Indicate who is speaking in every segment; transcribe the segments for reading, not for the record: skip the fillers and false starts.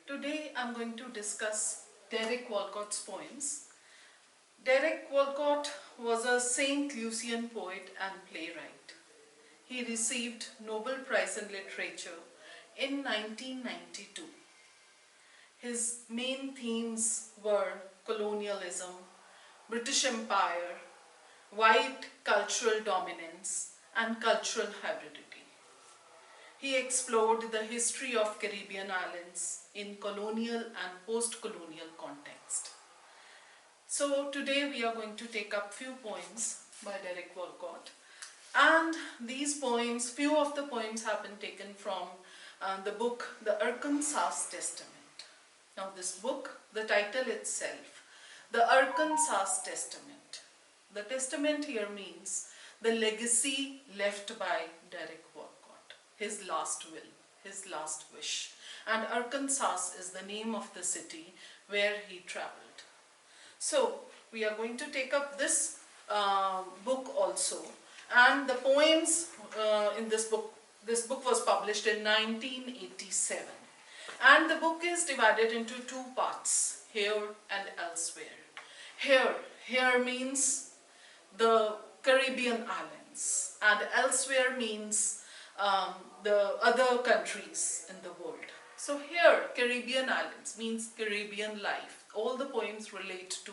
Speaker 1: Today I'm going to discuss Derek Walcott's poems. Derek Walcott was a St. Lucian poet and playwright. He received Nobel Prize in Literature in 1992. His main themes were colonialism, British Empire, white cultural dominance, and cultural hybridity. He explored the history of Caribbean islands in colonial and post-colonial context. So today we are going to take up few poems by Derek Walcott, and these poems, few of the poems have been taken from the book The Arkansas Testament. Now this book, the title itself, The Arkansas Testament. The testament here means the legacy left by Derek Walcott, his last will, his last wish. And Arkansas is the name of the city where he traveled. So we are going to take up this book also, and the poems in this book was published in 1987, and the book is divided into two parts, here and elsewhere. Here means the Caribbean islands, and elsewhere means the other countries in the world. So here, Caribbean islands means Caribbean life. All the poems relate to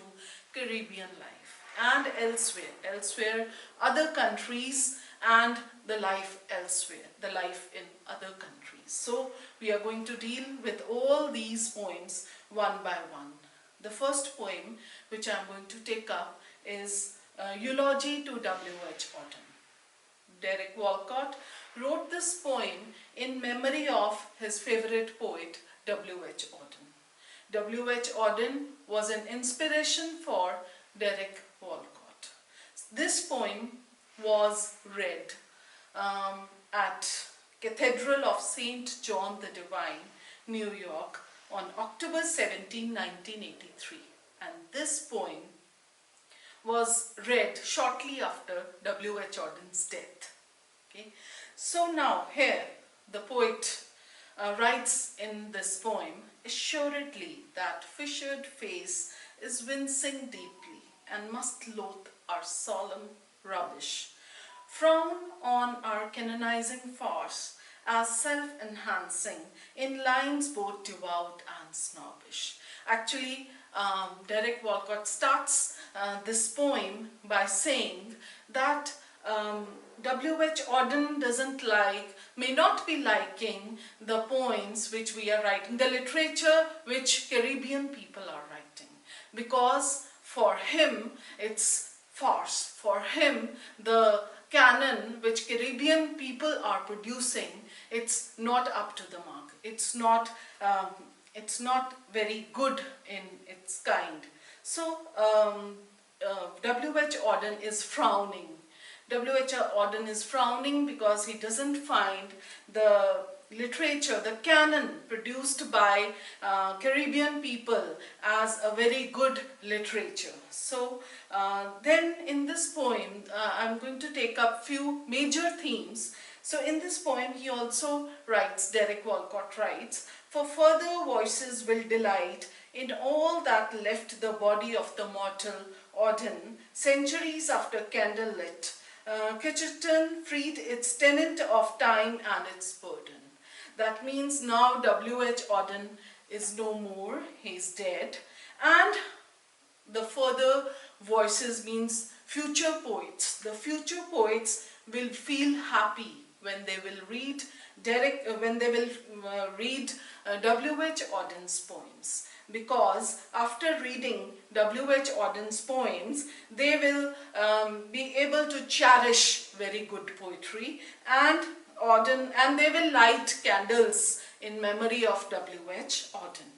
Speaker 1: Caribbean life. And elsewhere, other countries and the life elsewhere, the life in other countries. So we are going to deal with all these poems one by one. The first poem which I am going to take up is Eulogy to W.H. Auden. Derek Walcott wrote this poem in memory of his favorite poet, W.H. Auden. W.H. Auden was an inspiration for Derek Walcott. This poem was read at Cathedral of St. John the Divine, New York, on October 17, 1983. And this poem was read shortly after W.H. Auden's death. Okay? So now here the poet writes in this poem, assuredly that fissured face is wincing deeply and must loathe our solemn rubbish. Frown on our canonizing farce as self-enhancing in lines both devout and snobbish. Actually, Derek Walcott starts this poem by saying that W.H. Auden may not be liking the poems which we are writing, the literature which Caribbean people are writing, because for him it's farce. For him, the canon which Caribbean people are producing, it's not up to the mark. It's not very good in its kind. So W.H. Auden is frowning. W.H. Auden is frowning because he doesn't find the literature, the canon produced by Caribbean people as a very good literature. So then in this poem, I'm going to take up few major themes. So in this poem, he also writes, Derek Walcott writes, for further voices will delight in all that left the body of the mortal Auden, centuries after candlelit. Kitcheton freed its tenant of time and its burden. That means now W.H. Auden is no more, he is dead, and the further voices means future poets. The future poets will feel happy when they will read W.H. Auden's poems, because after reading W.H. Auden's poems, they will be able to cherish very good poetry, and they will light candles in memory of W.H. Auden.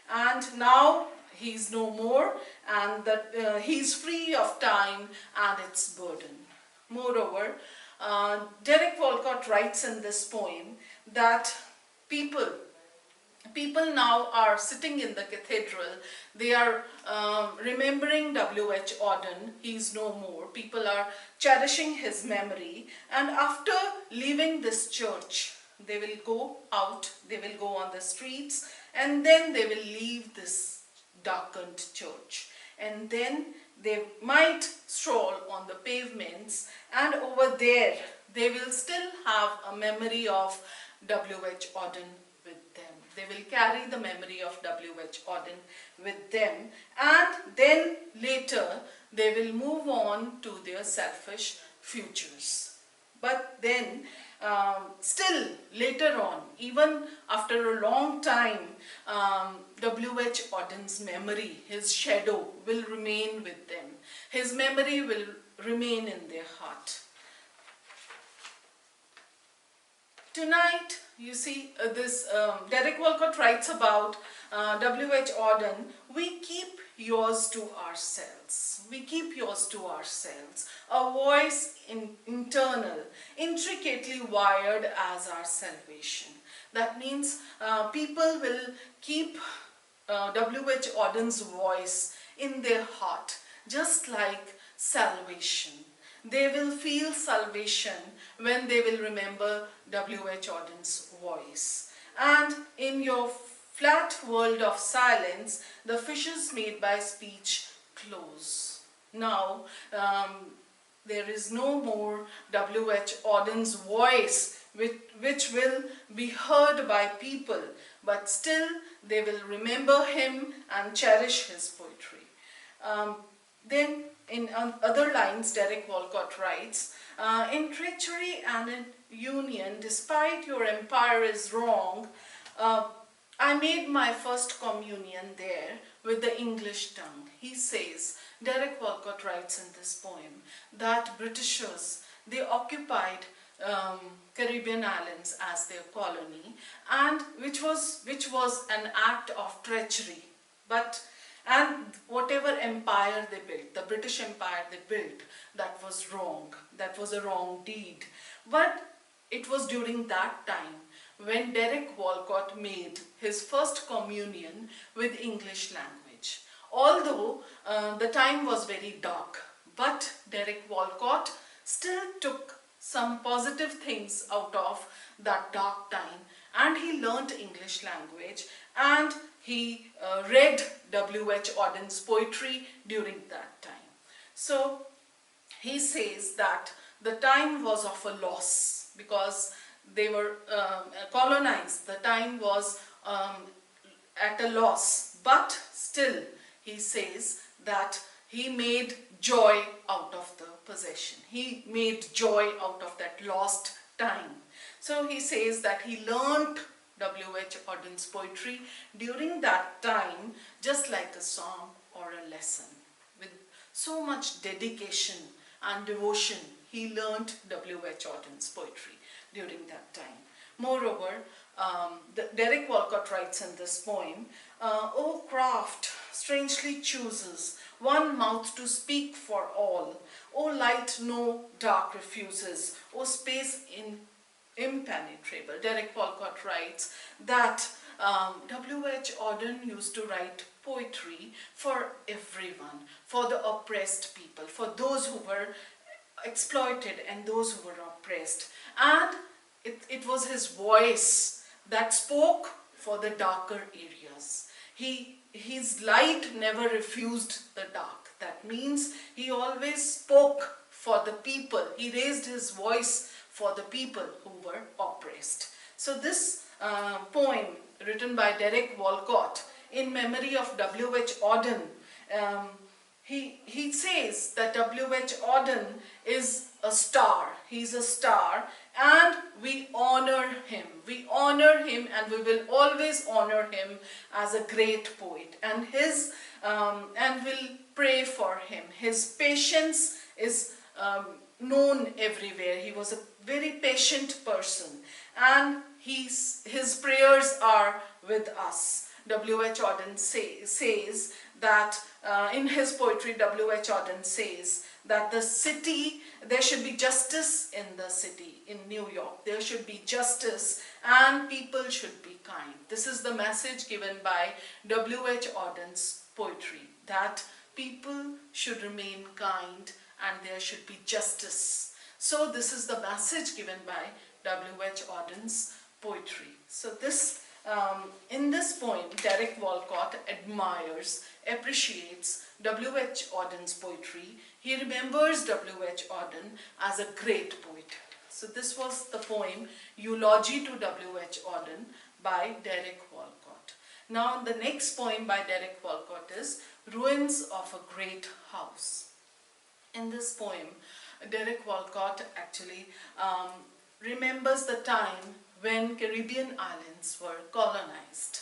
Speaker 1: And now he is no more, and that he is free of time and its burden. Moreover, Derek Walcott writes in this poem that people now are sitting in the cathedral, they are remembering W.H. Auden, he is no more, people are cherishing his memory, and after leaving this church, they will go out, they will go on the streets and then they will leave this darkened church, and then they might stroll on the pavements, and over there they will still have a memory of W.H. Auden with them. They will carry the memory of W.H. Auden with them, and then later they will move on to their selfish futures. But then still later on, even after a long time, W.H. Auden's memory, his shadow, will remain with them. His memory will remain in their heart. Tonight, you see, Derek Walcott writes about W.H. Auden. We keep yours to ourselves. We keep yours to ourselves. A voice internal, intricately wired as our salvation. That means people will keep W.H. Auden's voice in their heart, just like salvation. They will feel salvation when they will remember W.H. Auden's voice. And in your flat world of silence, the fissures made by speech close. Now, there is no more W.H. Auden's voice which will be heard by people, but still they will remember him and cherish his poetry. Then in other lines, Derek Walcott writes, in treachery and in union, despite your empire is wrong, I made my first communion there with the English tongue. He says, Derek Walcott writes in this poem that Britishers, they occupied Caribbean islands as their colony, and which was an act of treachery. And whatever empire they built, the British Empire they built, that was wrong. That was a wrong deed. But it was during that time when Derek Walcott made his first communion with English language. Although the time was very dark, but Derek Walcott still took some positive things out of that dark time, and he learned English language, and he read W.H. Auden's poetry during that time. So he says that the time was of a loss because they were colonized. The time was at a loss, but still he says that he made joy out of the possession. He made joy out of that lost time. So he says that he learnt W.H. Auden's poetry during that time just like a song or a lesson. With so much dedication and devotion, he learnt W.H. Auden's poetry during that time. Moreover, Derek Walcott writes in this poem, O craft strangely chooses one mouth to speak for all. O light no dark refuses. O space impenetrable. Derek Walcott writes that W.H. Auden used to write poetry for everyone, for the oppressed people, for those who were exploited and those who were oppressed. And it was his voice that spoke for the darker areas. His light never refused the dark. That means he always spoke for the people. He raised his voice for the people who were oppressed. So this poem written by Derek Walcott in memory of W.H. Auden, he says that W.H. Auden is a star. He's a star, and we honor him. We honor him, and we will always honor him as a great poet. And and will pray for him. His patience is known everywhere. He was a very patient person, and his prayers are with us. W.H. Auden says that in his poetry, W.H. Auden says that the city, there should be justice in the city, in New York. There should be justice and people should be kind. This is the message given by W.H. Auden's poetry, that people should remain kind and there should be justice. So this is the message given by W.H. Auden's poetry. So this In this poem, Derek Walcott admires, appreciates W.H. Auden's poetry. He remembers W.H. Auden as a great poet. So this was the poem Eulogy to W.H. Auden by Derek Walcott. Now the next poem by Derek Walcott is Ruins of a Great House. In this poem, Derek Walcott actually remembers the time when Caribbean islands were colonized.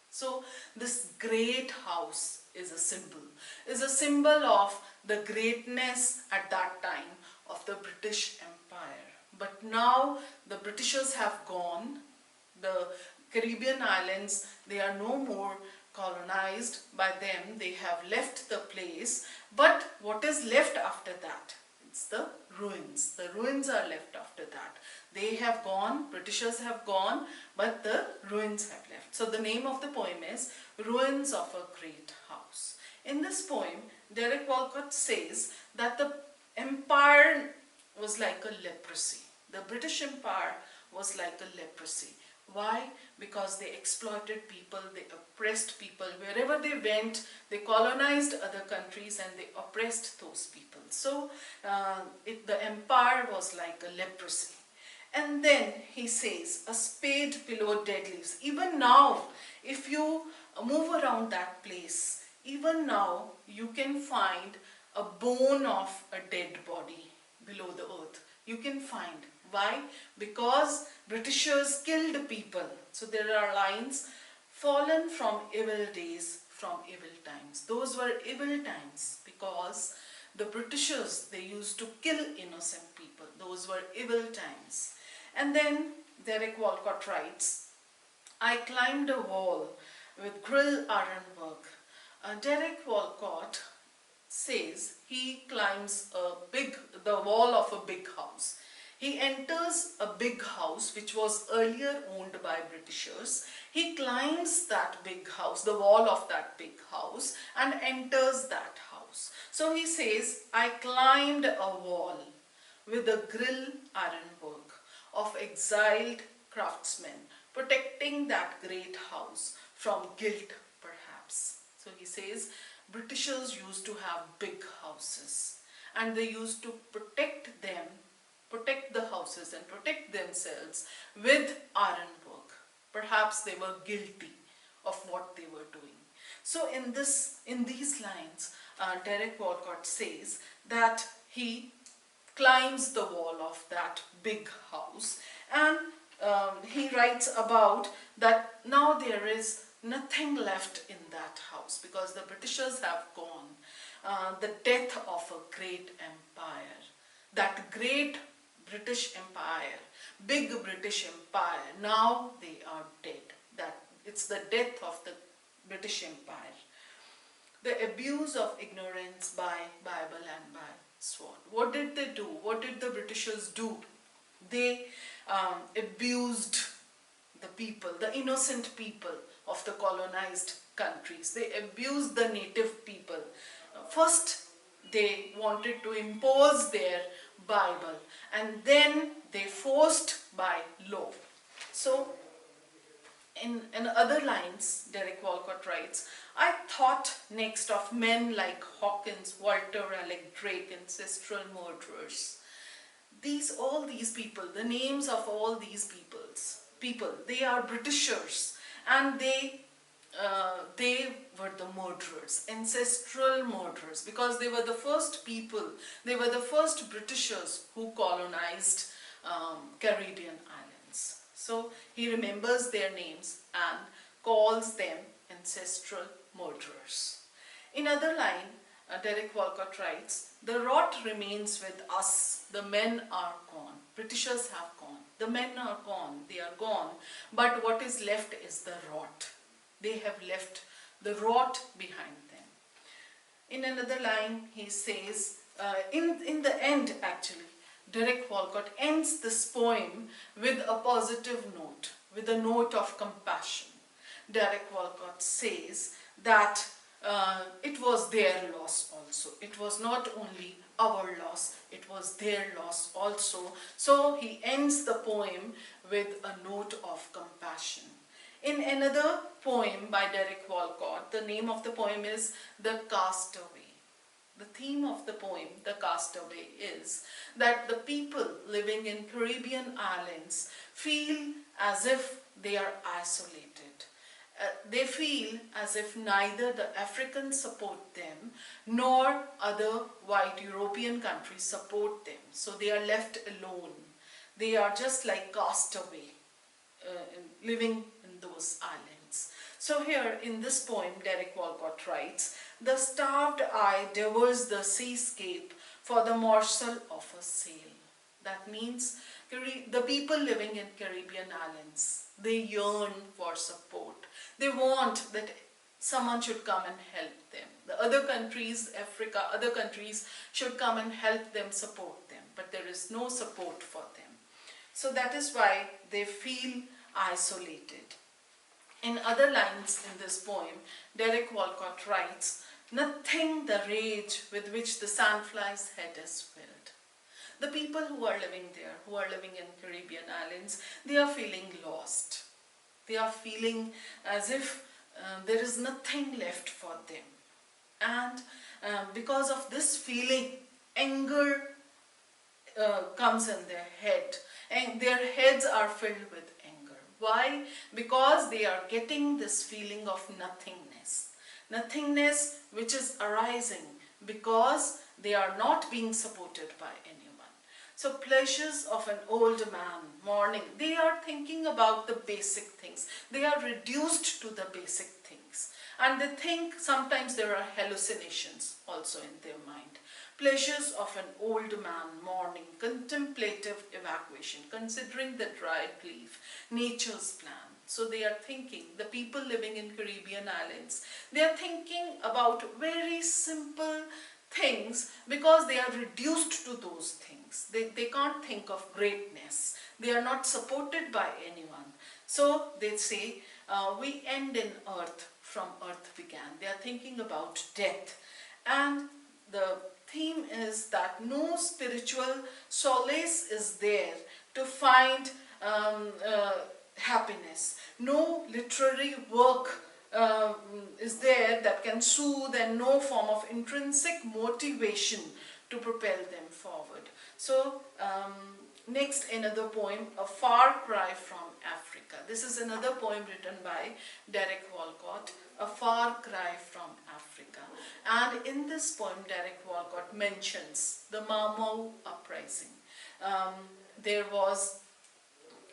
Speaker 1: So this great house is a symbol of the greatness at that time of the British Empire. But now the Britishers have gone, the Caribbean islands, they are no more colonized by them, they have left the place. But what is left after that? It's the ruins. The ruins are left after that. They have gone, Britishers have gone, but the ruins have left. So the name of the poem is Ruins of a Great House. In this poem, Derek Walcott says that the empire was like a leprosy. The British Empire was like a leprosy. Why? Because they exploited people, they oppressed people. Wherever they went, they colonized other countries and they oppressed those people. So the empire was like a leprosy. And then he says, a spade below dead leaves. Even now, if you move around that place, even now you can find a bone of a dead body below the earth. You can find. Why? Because Britishers killed people. So there are lines, fallen from evil days, from evil times. Those were evil times because the Britishers, they used to kill innocent people. Those were evil times. And then Derek Walcott writes, I climbed a wall with grill ironwork. Derek Walcott says he climbs the wall of a big house. He enters a big house which was earlier owned by Britishers. He climbs that big house, the wall of that big house, and enters that house. So he says, I climbed a wall with a grill ironwork of exiled craftsmen, protecting that great house from guilt perhaps. So he says, Britishers used to have big houses and they used to protect them, protect the houses and protect themselves with ironwork. Perhaps they were guilty of what they were doing. So in these lines, Derek Walcott says that he climbs the wall of that big house and he writes about that now there is nothing left in that house because the Britishers have gone. The death of a great empire, that great British Empire, big British Empire, now they are dead. That it's the death of the British Empire. The abuse of ignorance by Bible and by sword. What did they do? What did the Britishers do? They abused the people, the innocent people of the colonized countries. They abused the native people. First, they wanted to impose their Bible and then they forced by law. So, in other lines, Derek Walcott writes, I thought next of men like Hawkins, Walter, Alec Drake, ancestral murderers. All these people, the names of all these people, they are Britishers and they were the murderers, ancestral murderers, because they were the first people, they were the first Britishers who colonized Caribbean islands. So he remembers their names and calls them ancestral murderers. In other line, Derek Walcott writes, the rot remains with us, the men are gone. Britishers have gone, the men are gone, they are gone, but what is left is the rot. They have left the rot behind them. In another line, he says, in the end actually, Derek Walcott ends this poem with a positive note, with a note of compassion. Derek Walcott says that it was their loss also. It was not only our loss, it was their loss also. So he ends the poem with a note of compassion. In another poem by Derek Walcott, the name of the poem is The Castaway. The theme of the poem, The Castaway, is that the people living in Caribbean islands feel as if they are isolated. They feel as if neither the Africans support them nor other white European countries support them. So they are left alone. They are just like castaway living in those islands. So here in this poem, Derek Walcott writes, "The starved eye devours the seascape for the morsel of a sail." That means the people living in Caribbean islands, they yearn for support. They want that someone should come and help them. The other countries, Africa, other countries should come and help them, support them. But there is no support for them. So that is why they feel isolated. In other lines in this poem, Derek Walcott writes, "Nothing the rage with which the sandfly's head is filled." The people who are living there, who are living in Caribbean islands, they are feeling lost. They are feeling as if there is nothing left for them. And because of this feeling, anger comes in their head. And their heads are filled with anger. Why? Because they are getting this feeling of nothingness. Nothingness which is arising because they are not being supported by anyone. So pleasures of an old man, mourning, they are thinking about the basic things. They are reduced to the basic things. And they think sometimes there are hallucinations also in their mind. Pleasures of an old man, mourning, contemplative evacuation, considering the dried leaf, nature's plan. So they are thinking, the people living in Caribbean islands, they are thinking about very simple things because they are reduced to those things. They can't think of greatness. They are not supported by anyone. So they say, we end in earth, from earth began. They are thinking about death. And the theme is that no spiritual solace is there to find happiness. No literary work is there that can soothe, and no form of intrinsic motivation to propel them forward. So next, another poem, A Far Cry from Africa. This is another poem written by Derek Walcott, A Far Cry from Africa. And in this poem, Derek Walcott mentions the Mau Mau Uprising. There was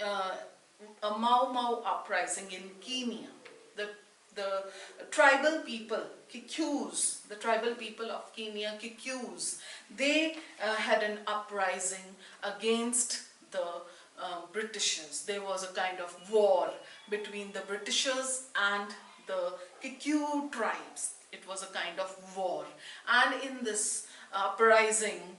Speaker 1: a Mau Mau Uprising in Kenya. The tribal people, Kikuus, the tribal people of Kenya, Kikuus, they had an uprising against the Britishers. There was a kind of war between the Britishers and the Kikuyu tribes. It was a kind of war. And in this uprising,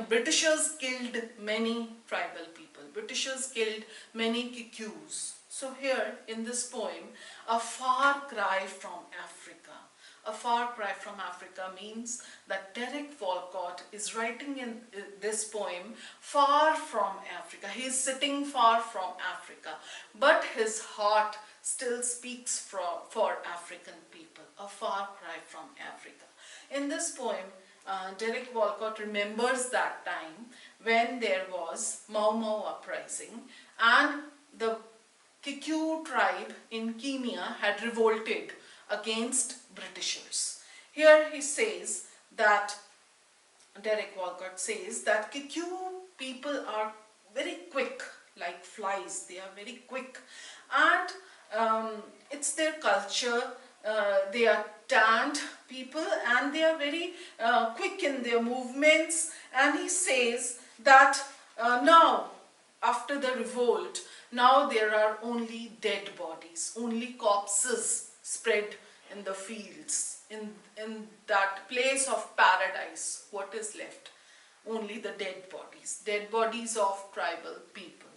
Speaker 1: Britishers killed many tribal people. Britishers killed many Kikuus. So here in this poem, A Far Cry from Africa. A Far Cry from Africa means that Derek Walcott is writing in this poem far from Africa. He is sitting far from Africa, but his heart still speaks for African people. A Far Cry from Africa. In this poem, Derek Walcott remembers that time when there was Mau Mau Uprising and the Kikuyu tribe in Kenya had revolted against Britishers. Here he says that, Derek Walcott says that Kikuyu people are very quick, like flies. They are very quick, and it's their culture. They are tanned people, and they are very quick in their movements. And he says that now, after the revolt, now there are only dead bodies, only corpses spread in the fields. In that place of paradise, what is left? Only the dead bodies of tribal people.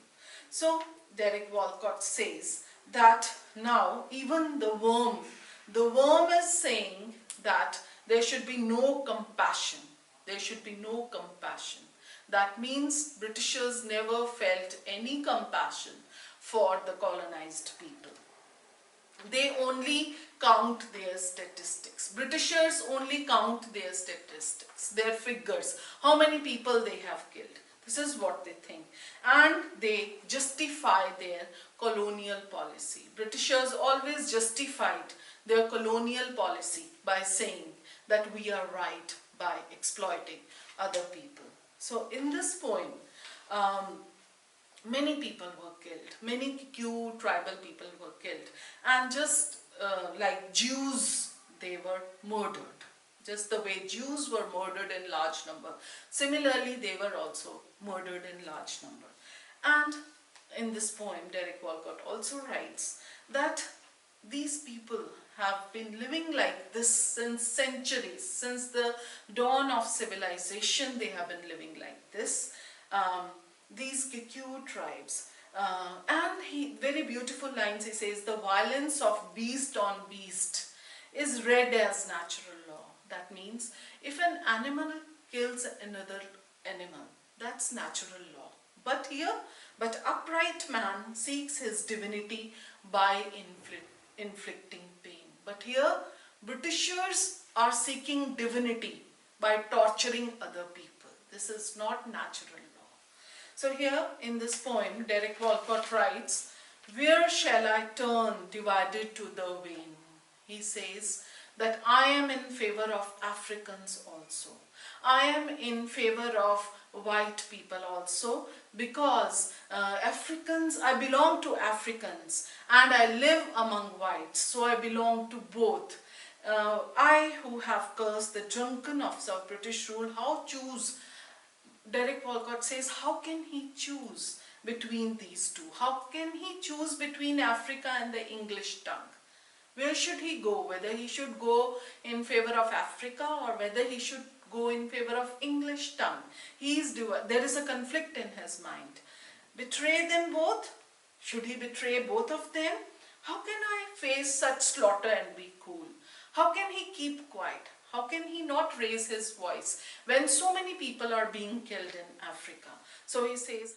Speaker 1: So Derek Walcott says that now even the worm is saying that there should be no compassion. There should be no compassion. That means Britishers never felt any compassion for the colonized people. They only count their statistics. Britishers only count their statistics, their figures, how many people they have killed. This is what they think. And they justify their colonial policy. Britishers always justified their colonial policy by saying that we are right by exploiting other people. So in this poem, many people were killed, many Kikuyu tribal people were killed, and just like Jews, they were murdered. Just the way Jews were murdered in large number, similarly they were also murdered in large number. And in this poem, Derek Walcott also writes that these people have been living like this since centuries, since the dawn of civilization they have been living like this. These Kikuyu tribes. And very beautiful lines, he says, the violence of beast on beast is read as natural law. That means if an animal kills another animal, that's natural law. But upright man seeks his divinity by inflicting pain. But here, Britishers are seeking divinity by torturing other people. This is not natural law. So here in this poem, Derek Walcott writes, where shall I turn divided to the wane? He says that I am in favor of Africans also. I am in favor of white people also, because Africans, I belong to Africans and I live among whites, so I belong to both. I who have cursed the drunkenness of British rule, how choose? Derek Walcott says, how can he choose between these two? How can he choose between Africa and the English tongue? Where should he go? Whether he should go in favor of Africa or whether he should go in favor of English tongue. There is a conflict in his mind. Betray them both? Should he betray both of them? How can I face such slaughter and be cool? How can he keep quiet? How can he not raise his voice when so many people are being killed in Africa? So he says,